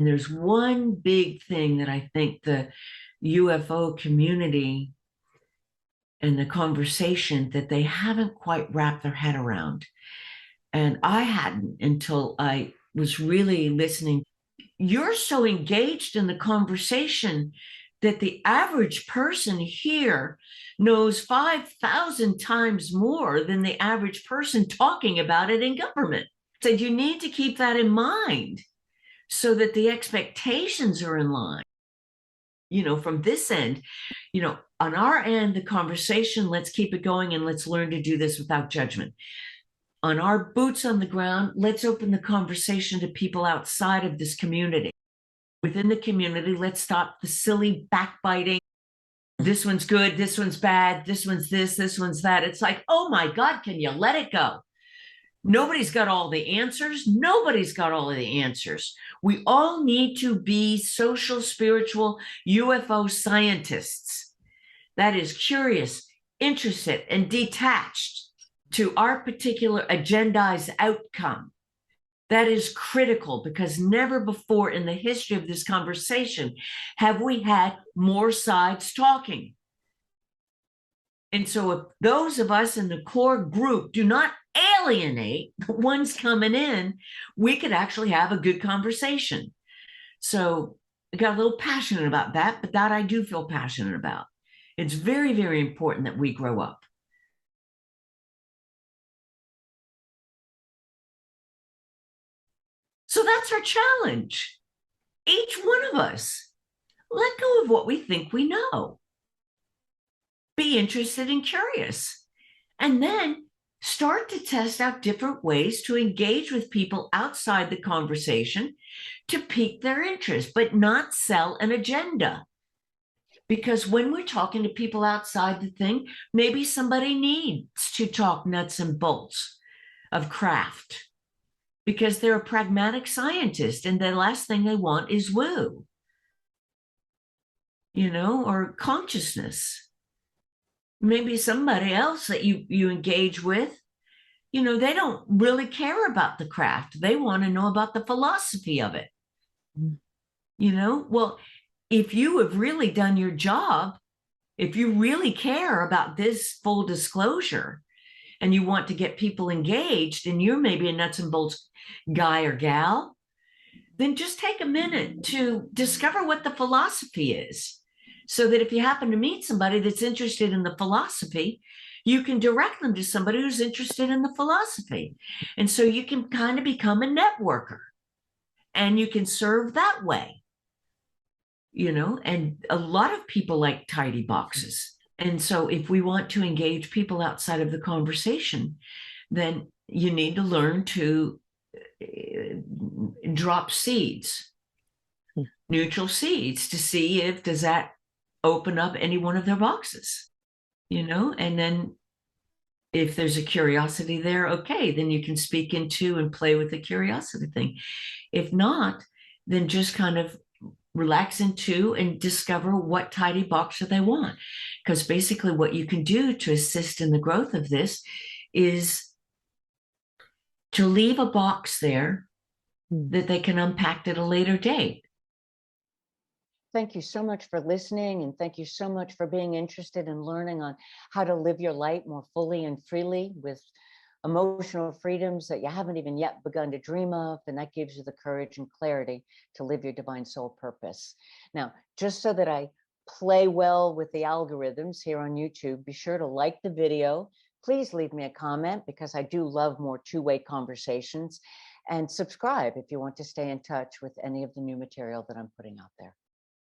And there's one big thing that I think the UFO community and the conversation that they haven't quite wrapped their head around. And I hadn't until I was really listening. You're so engaged in the conversation that the average person here knows 5,000 times more than the average person talking about it in government. So you need to keep that in mind so that the expectations are in line. From this end, on our end, the conversation, let's keep it going and let's learn to do this without judgment. On our boots on the ground, let's open the conversation to people outside of this community. Within the community, let's stop the silly backbiting. This one's good, this one's bad, this one's this one's that. It's like, oh my God, can you let it go? Nobody's got all the answers. Nobody's got all of the answers. We all need to be social, spiritual UFO scientists. That is curious, interested, and detached to our particular agendized outcome. That is critical because never before in the history of this conversation have we had more sides talking. And so if those of us in the core group do not alienate the ones coming in, we could actually have a good conversation. So I got a little passionate about that, but that I do feel passionate about. It's very, very important that we grow up. So that's our challenge. Each one of us, let go of what we think we know. Be interested and curious. And then start to test out different ways to engage with people outside the conversation to pique their interest, but not sell an agenda. Because when we're talking to people outside the thing, maybe somebody needs to talk nuts and bolts of craft because they're a pragmatic scientist and the last thing they want is woo, or consciousness. Maybe somebody else that you engage with, they don't really care about the craft. They want to know about the philosophy of it. Well, if you have really done your job, if you really care about this full disclosure and you want to get people engaged and you're maybe a nuts and bolts guy or gal, then just take a minute to discover what the philosophy is. So that if you happen to meet somebody that's interested in the philosophy, you can direct them to somebody who's interested in the philosophy. And so you can kind of become a networker and you can serve that way, and a lot of people like tidy boxes. And so if we want to engage people outside of the conversation, then you need to learn to drop seeds, neutral seeds, to see if does that open up any one of their boxes, and then if there's a curiosity there, okay, then you can speak into and play with the curiosity thing. If not, then just kind of relax into and discover what tidy box do they want. Because basically what you can do to assist in the growth of this is to leave a box there that they can unpack at a later date. Thank you so much for listening, and thank you so much for being interested in learning on how to live your light more fully and freely with emotional freedoms that you haven't even yet begun to dream of, and that gives you the courage and clarity to live your divine soul purpose. Now, just so that I play well with the algorithms here on YouTube, be sure to like the video. Please leave me a comment because I do love more two-way conversations, and subscribe if you want to stay in touch with any of the new material that I'm putting out there.